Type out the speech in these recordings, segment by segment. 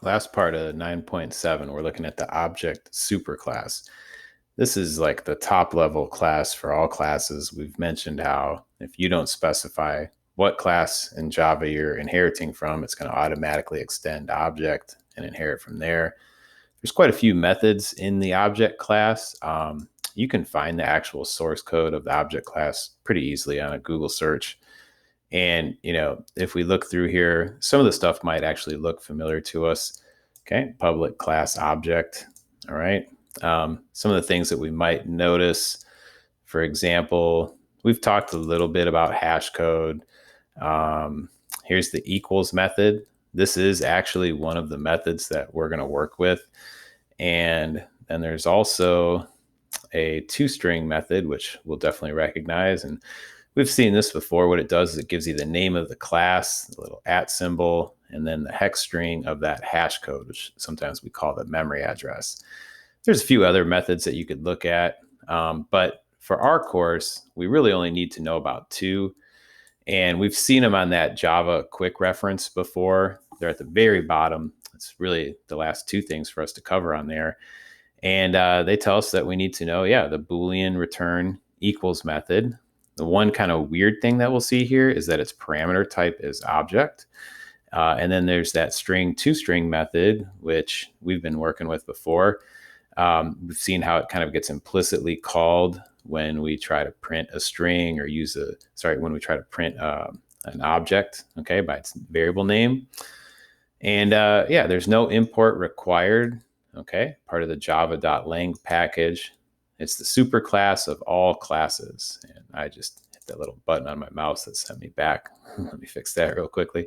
Last part of 9.7, we're looking at the Object Superclass. This is like the top level class for all classes. We've mentioned how if you don't specify what class in Java you're inheriting from, it's going to automatically extend object and inherit from there. There's quite a few methods in the object class. You can find the actual source code of the object class pretty easily on a Google search. And, if we look through here, some of the stuff might actually look familiar to us. Okay, public class object. All right. Some of the things that we might notice, for example, we've talked a little bit about hash code. Here's the equals method. This is actually one of the methods that we're going to work with. And then there's also a toString method, which we'll definitely recognize. And we've seen this before. What it does is it gives you the name of the class, the little @ symbol, and then the hex string of that hash code, which sometimes we call the memory address. There's a few other methods that you could look at, but for our course, we really only need to know about two. And we've seen them on that Java quick reference before. They're at the very bottom. It's really the last two things for us to cover on there. And they tell us that we need to know, the Boolean return equals method. The one kind of weird thing that we'll see here is that its parameter type is object. And then there's that string toString method, which we've been working with before. We've seen how it kind of gets implicitly called when we try to print a string or when we try to print an object, okay, by its variable name. And there's no import required, okay, part of the java.lang package. It's the superclass of all classes. And I just hit that little button on my mouse that sent me back. Let me fix that real quickly.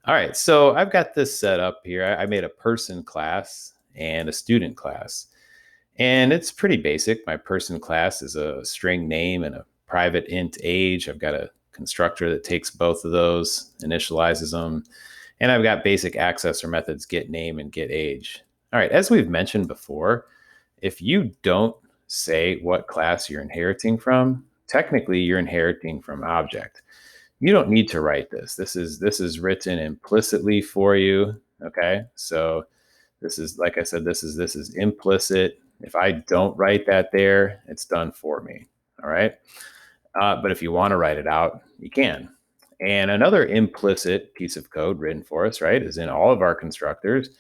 All right, so I've got this set up here. I made a person class and a student class. And it's pretty basic. My person class is a string name and a private int age. I've got a constructor that takes both of those, initializes them. And I've got basic accessor methods, get name and get age. All right, as we've mentioned before, if you don't say what class you're inheriting from, technically you're inheriting from object. You don't need to write this. This is written implicitly for you. Okay, so this is, like I said, this is implicit. If I don't write that there, it's done for me. All right, but if you want to write it out, you can. And another implicit piece of code written for us, right, is in all of our constructors.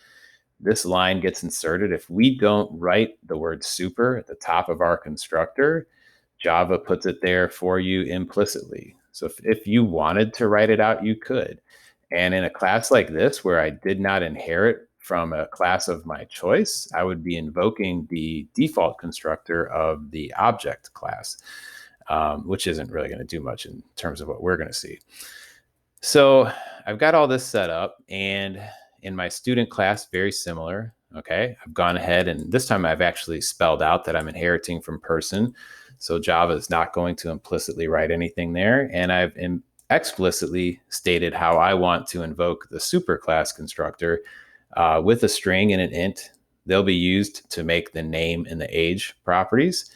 This line gets inserted. If we don't write the word super at the top of our constructor, Java puts it there for you implicitly. So if you wanted to write it out, you could. And in a class like this, where I did not inherit from a class of my choice, I would be invoking the default constructor of the object class, which isn't really going to do much in terms of what we're going to see. So I've got all this set up, and in my student class, very similar. Okay, I've gone ahead and this time I've actually spelled out that I'm inheriting from person. So Java is not going to implicitly write anything there. And I've explicitly stated how I want to invoke the superclass constructor with a string and an int. They'll be used to make the name and the age properties.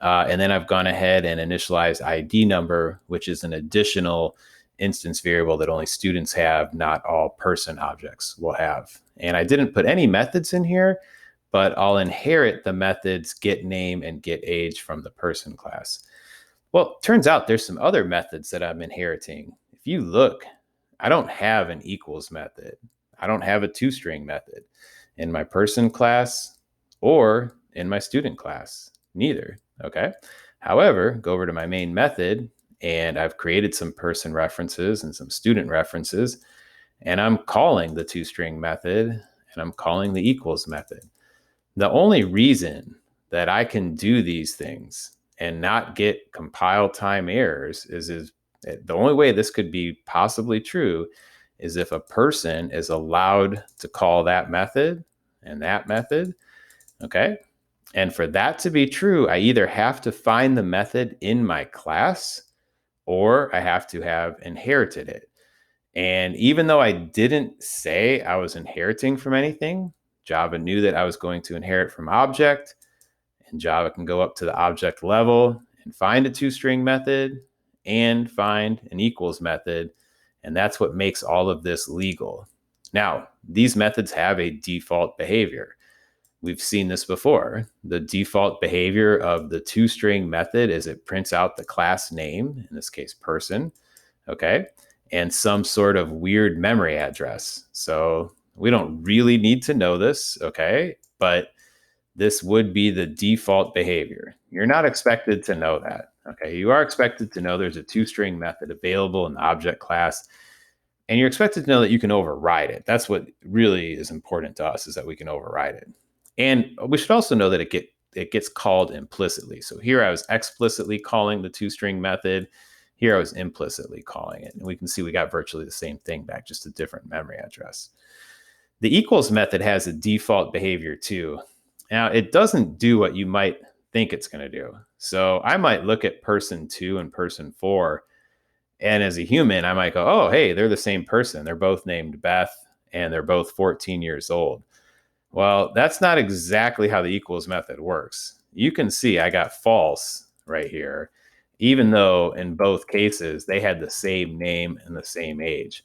And then I've gone ahead and initialized ID number, which is an additional instance variable that only students have, not all person objects will have. And I didn't put any methods in here, but I'll inherit the methods get name and get age from the person class. Well, turns out there's some other methods that I'm inheriting. If you look, I don't have an equals method. I don't have a toString method in my person class or in my student class, neither, okay? However, go over to my main method, and I've created some person references and some student references, and I'm calling the toString method, and I'm calling the equals method. The only reason that I can do these things and not get compile time errors is the only way this could be possibly true is if a person is allowed to call that method and that method, okay? And for that to be true, I either have to find the method in my class or I have to have inherited it. And even though I didn't say I was inheriting from anything, Java knew that I was going to inherit from object, and Java can go up to the object level and find a toString method and find an equals method. And that's what makes all of this legal. Now, these methods have a default behavior. We've seen this before. The default behavior of the toString method is it prints out the class name, in this case, person, okay, and some sort of weird memory address. So we don't really need to know this, okay, but this would be the default behavior. You're not expected to know that, okay? You are expected to know there's a toString method available in the object class, and you're expected to know that you can override it. That's what really is important to us, is that we can override it. And we should also know that it gets called implicitly. So here I was explicitly calling the toString method. Here I was implicitly calling it. And we can see we got virtually the same thing back, just a different memory address. The equals method has a default behavior too. Now, it doesn't do what you might think it's going to do. So I might look at person 2 and person 4, and as a human, I might go, oh, hey, they're the same person. They're both named Beth, and they're both 14 years old. Well, that's not exactly how the equals method works. You can see I got false right here, even though in both cases they had the same name and the same age.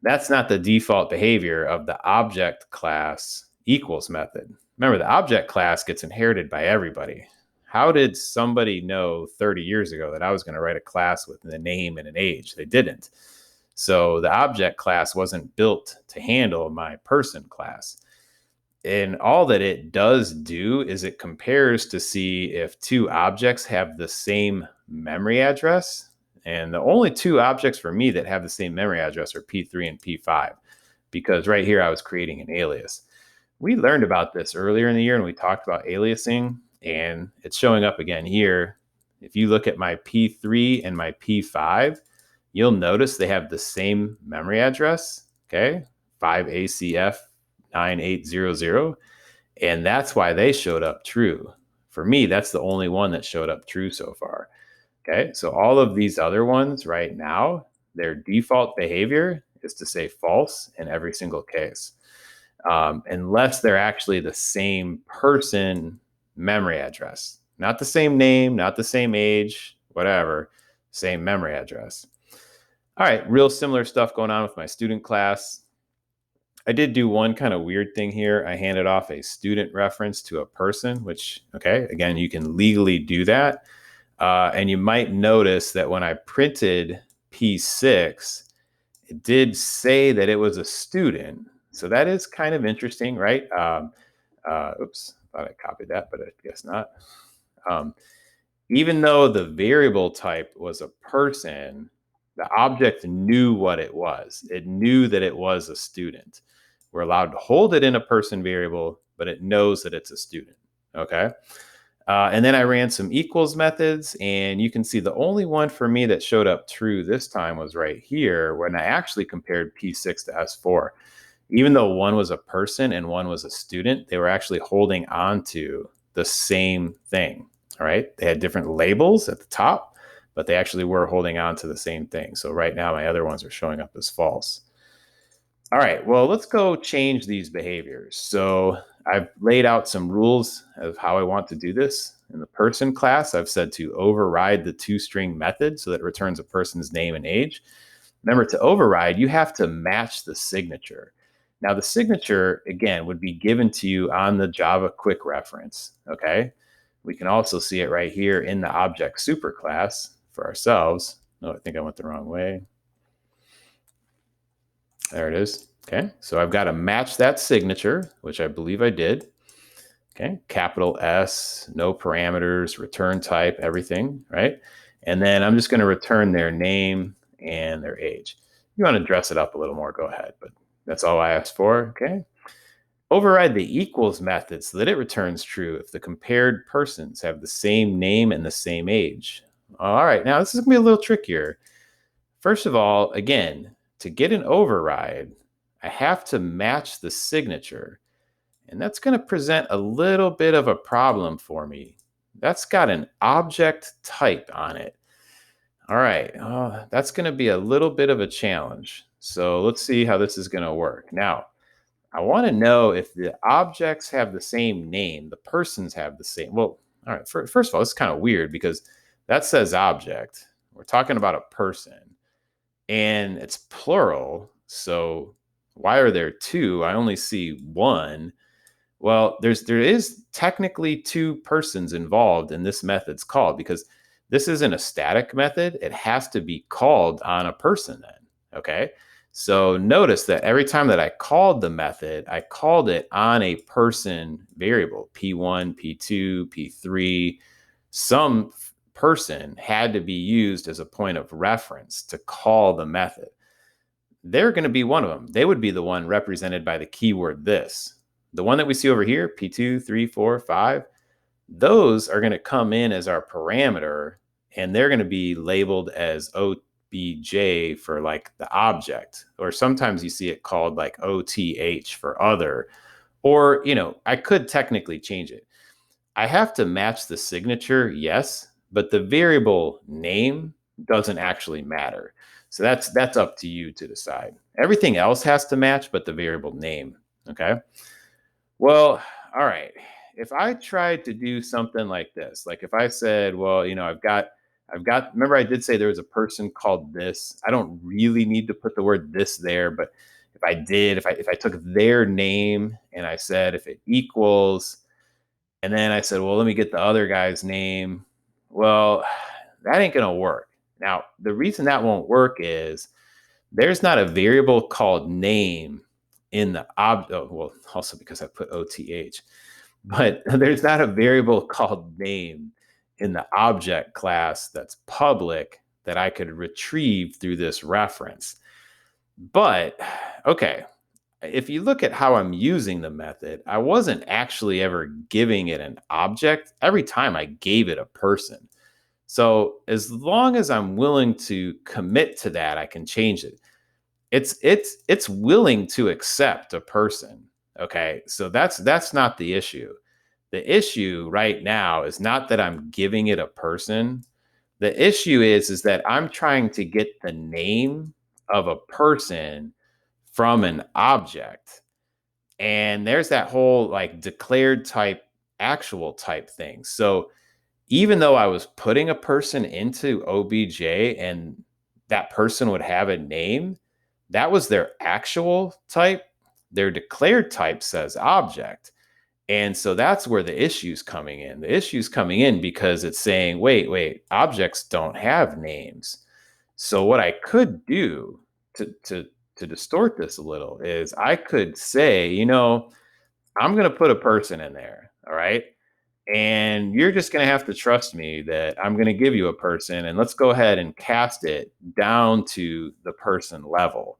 That's not the default behavior of the object class equals method. Remember, the object class gets inherited by everybody. How did somebody know 30 years ago that I was going to write a class with a name and an age? They didn't. So the object class wasn't built to handle my person class. And all that it does do is it compares to see if two objects have the same memory address. And the only two objects for me that have the same memory address are P3 and P5, because right here I was creating an alias. We learned about this earlier in the year and we talked about aliasing, and it's showing up again here. If you look at my P3 and my P5, you'll notice they have the same memory address, okay? 5ACF 9800, and that's why they showed up true. For me, that's the only one that showed up true so far. Okay, so all of these other ones right now, their default behavior is to say false in every single case, unless they're actually the same person memory address, not the same name, not the same age, whatever, same memory address. All right, real similar stuff going on with my student class. I did do one kind of weird thing here. I handed off a student reference to a person, which, okay, again, you can legally do that. And you might notice that when I printed P6, it did say that it was a student. So that is kind of interesting, right? Oops, thought I copied that, but I guess not. Even though the variable type was a person, the object knew what it was. It knew that it was a student. We're allowed to hold it in a person variable, but it knows that it's a student, okay? And then I ran some equals methods, and you can see the only one for me that showed up true this time was right here when I actually compared P6 to S4. Even though one was a person and one was a student, they were actually holding on to the same thing, all right? They had different labels at the top, but they actually were holding on to the same thing. So right now my other ones are showing up as false. All right, well, let's go change these behaviors. So I've laid out some rules of how I want to do this. In the person class, I've said to override the toString method so that it returns a person's name and age. Remember, to override, you have to match the signature. Now, the signature, again, would be given to you on the Java quick reference, okay? We can also see it right here in the Object Superclass for ourselves. No, I think I went the wrong way. There it is. Okay, so I've got to match that signature, which I believe I did. Okay, capital S, no parameters, return type, everything, right? And then I'm just going to return their name and their age. If you want to dress it up a little more, go ahead, but that's all I asked for, okay? Override the equals method so that it returns true if the compared persons have the same name and the same age. All right, now this is going to be a little trickier. First of all, again, to get an override, I have to match the signature. And that's going to present a little bit of a problem for me. That's got an object type on it. All right, that's going to be a little bit of a challenge. So let's see how this is going to work. Now, I want to know if the objects have the same name, the persons have the same. Well, all right, first of all, it's kind of weird because that says object. We're talking about a person. And it's plural, so Why are there two? I only see one. Well, there is technically two persons involved in this method's call, because this isn't a static method. It has to be called on a person then. Okay. So notice that every time that I called the method, I called it on a person variable, P1, P2, P3. Some person had to be used as a point of reference to call the method. They're going to be one of them. They would be the one represented by the keyword this. The one that we see over here, P2, 3, 4, 5, those are going to come in as our parameter, and they're going to be labeled as OBJ for like the object, or sometimes you see it called like OTH for other, or, I could technically change it. I have to match the signature, yes, but the variable name doesn't actually matter. So that's up to you to decide. Everything else has to match, but the variable name. Okay. Well, all right. If I tried to do something like this, like if I said, well, I've got, remember I did say there was a person called this. I don't really need to put the word this there, but if I did, if I took their name and I said if it equals, and then I said, well, let me get the other guy's name. Well, that ain't going to work. Now, the reason that won't work is there's not a variable called name in the well, also because I put OTH, but there's not a variable called name in the object class that's public that I could retrieve through this reference. But okay, if you look at how I'm using the method, I wasn't actually ever giving it an object. Every time I gave it a person. So as long as I'm willing to commit to that, I can change it. It's willing to accept a person. Okay. So that's not the issue. The issue right now is not that I'm giving it a person. The issue is that I'm trying to get the name of a person from an object. And there's that whole like declared type, actual type thing. So even though I was putting a person into OBJ and that person would have a name, that was their actual type. Their declared type says object. And so that's where the issue's coming in. The issue's coming in because it's saying, wait, objects don't have names. So what I could do to distort this a little is I could say, I'm going to put a person in there. All right. And you're just going to have to trust me that I'm going to give you a person, and let's go ahead and cast it down to the person level.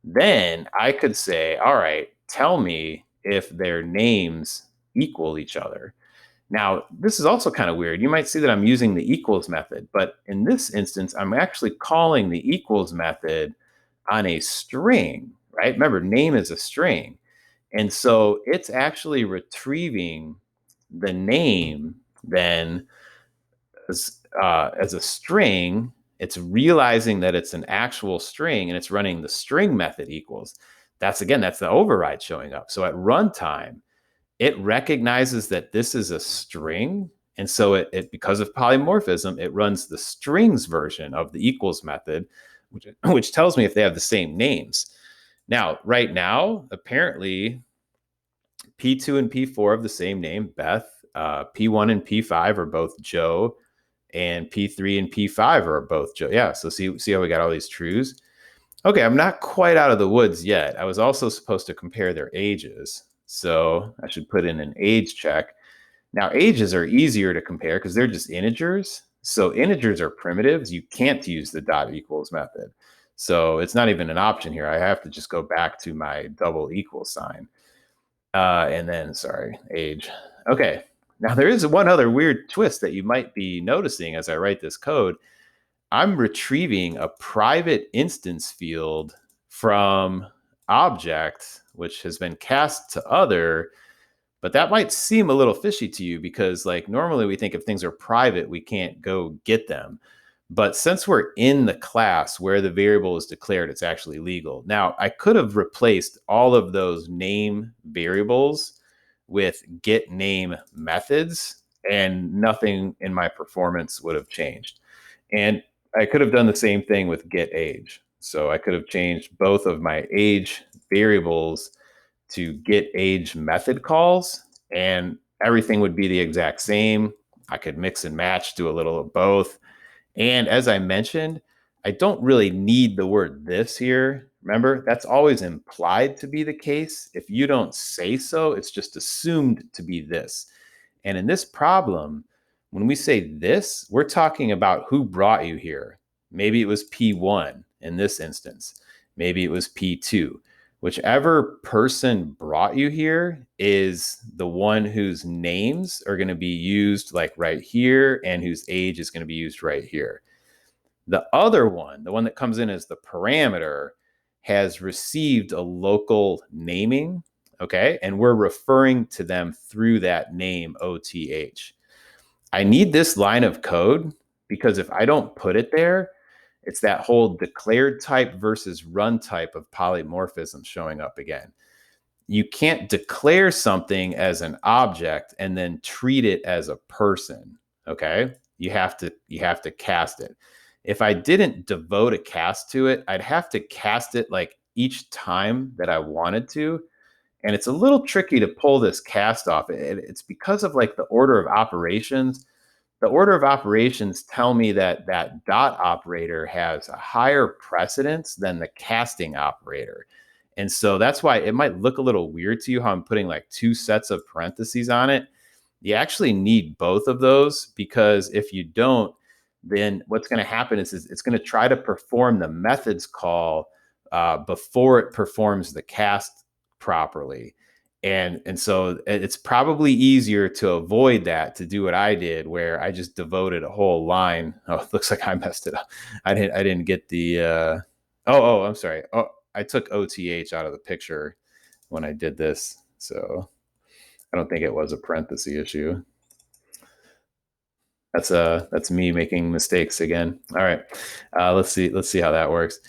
Then I could say, all right, tell me if their names equal each other. Now, this is also kind of weird. You might see that I'm using the equals method, but in this instance, I'm actually calling the equals method on a string, right? Remember, name is a string. And so it's actually retrieving the name then as a string. It's realizing that it's an actual string, and it's running the string method equals. That's the override showing up. So at runtime, it recognizes that this is a string. And so it because of polymorphism, it runs the strings version of the equals method, which tells me if they have the same names. Now, right now, apparently P2 and P4 have the same name, Beth. P1 and P5 are both Joe, and P3 and P5 are both Joe. Yeah, so see how we got all these trues? Okay, I'm not quite out of the woods yet. I was also supposed to compare their ages. So I should put in an age check. Now, ages are easier to compare because they're just integers. So integers are primitives. You can't use the dot equals method. So it's not even an option here. I have to just go back to my double equal sign. And then, sorry, age. Okay. Now, there is one other weird twist that you might be noticing as I write this code. I'm retrieving a private instance field from object, which has been cast to other, but that might seem a little fishy to you because like normally we think if things are private, we can't go get them. But since we're in the class where the variable is declared, it's actually legal. Now, I could have replaced all of those name variables with get name methods, and nothing in my performance would have changed. And I could have done the same thing with get age. So I could have changed both of my age variables to get age method calls, and everything would be the exact same. I could mix and match, do a little of both. And as I mentioned, I don't really need the word this here. Remember, that's always implied to be the case. If you don't say so, it's just assumed to be this. And in this problem, when we say this, we're talking about who brought you here. Maybe it was P1 in this instance. Maybe it was P2. Whichever person brought you here is the one whose names are going to be used like right here and whose age is going to be used right here. The other one, the one that comes in as the parameter, has received a local naming, okay? And we're referring to them through that name, OTH. I need this line of code because if I don't put it there, it's that whole declared type versus run type of polymorphism showing up again. You can't declare something as an object and then treat it as a person, okay? You have to cast it. If I didn't devote a cast to it, I'd have to cast it like each time that I wanted to, and it's a little tricky to pull this cast off. It's because of like the order of operations. The order of operations tell me that that dot operator has a higher precedence than the casting operator. And so that's why it might look a little weird to you how I'm putting like two sets of parentheses on it. You actually need both of those, because if you don't, then what's going to happen is it's going to try to perform the methods call before it performs the cast properly. And so it's probably easier to avoid that, to do what I did, where I just devoted a whole line. Oh, it looks like I messed it up. I didn't get the I'm sorry. Oh, I took OTH out of the picture when I did this. So I don't think it was a parenthesis issue. That's me making mistakes again. All right. Let's see how that works.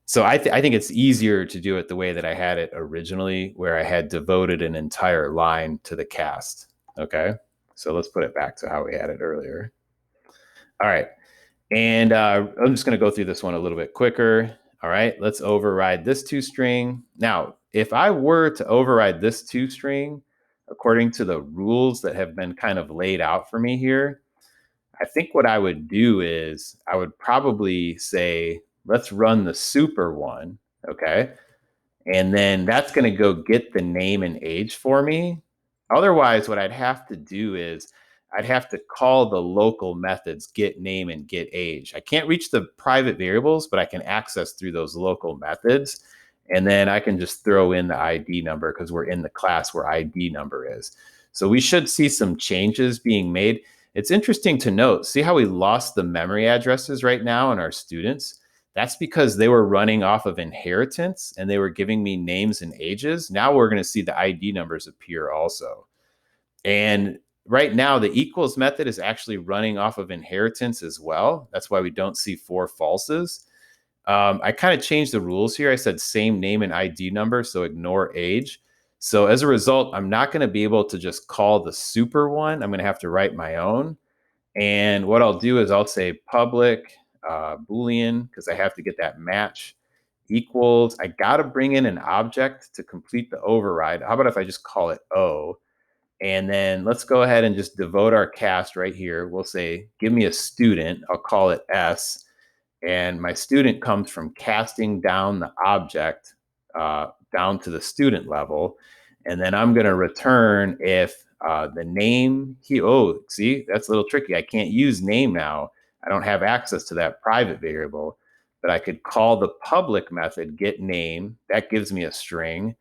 So I think it's easier to do it the way that I had it originally, where I had devoted an entire line to the cast. Okay. So let's put it back to how we had it earlier. All right. And I'm just going to go through this one a little bit quicker. All right. Let's override this toString. Now, if I were to override this toString according to the rules that have been kind of laid out for me here, I think what I would do is I would probably say, let's run the super one, okay? And then that's going to go get the name and age for me. Otherwise, what I'd have to do is I'd have to call the local methods get name and get age. I can't reach the private variables, but I can access through those local methods. And then I can just throw in the ID number because we're in the class where ID number is. So we should see some changes being made. It's interesting to note, see how we lost the memory addresses right now in our students? That's because they were running off of inheritance and they were giving me names and ages. Now we're going to see the ID numbers appear also. And right now, the equals method is actually running off of inheritance as well. That's why we don't see 4 falses. I kind of changed the rules here. I said same name and ID number, so ignore age. So as a result, I'm not going to be able to just call the super one. I'm going to have to write my own. And what I'll do is I'll say public Boolean, because I have to get that match, equals. I got to bring in an object to complete the override. How about if I just call it O? And then let's go ahead and just devote our cast right here. We'll say, give me a student. I'll call it S. And my student comes from casting down the object down to the student level. And then I'm going to return if the name, see, that's a little tricky. I can't use name now. I don't have access to that private variable, but I could call the public method get name. That gives me a string.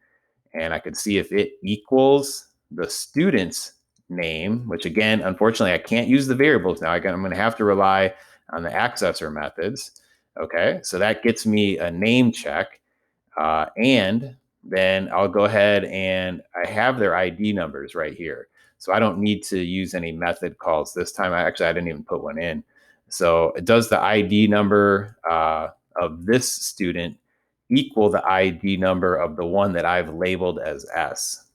And I could see if it equals the student's name, which again, unfortunately, I can't use the variables now. I'm going to have to rely on the accessor methods. Okay, so that gets me a name check. And then I'll go ahead and I have their ID numbers right here. So I don't need to use any method calls this time. I didn't even put one in. So it does the ID number of this student equal the ID number of the one that I've labeled as S.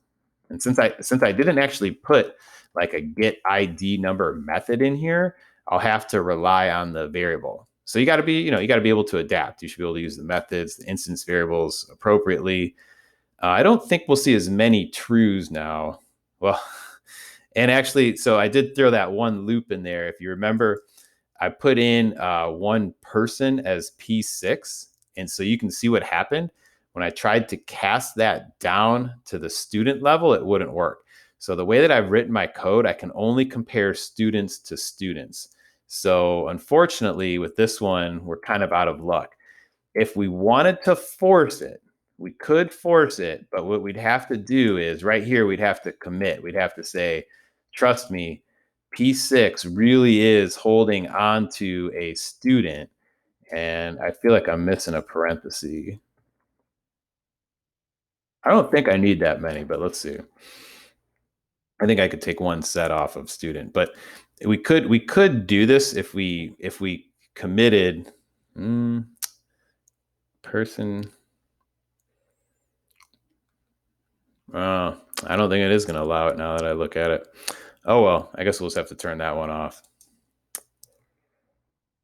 And since I didn't actually put like a get ID number method in here, I'll have to rely on the variable. So you got to be, you got to be able to adapt. You should be able to use the methods, the instance variables appropriately. I don't think we'll see as many trues now. Well, and actually, so I did throw that one loop in there. If you remember, I put in one person as P6. And so you can see what happened. When I tried to cast that down to the student level, it wouldn't work. So the way that I've written my code, I can only compare students to students. So unfortunately, with this one, we're kind of out of luck. If we wanted to force it, we could force it, but what we'd have to do is right here, we'd have to commit. We'd have to say, trust me, P6 really is holding on to a student. And I feel like I'm missing a parenthesis. I don't think I need that many, but let's see. I think I could take one set off of student, but we could do this if we committed person. I don't think it is going to allow it now that I look at it. Oh well, I guess we'll just have to turn that one off.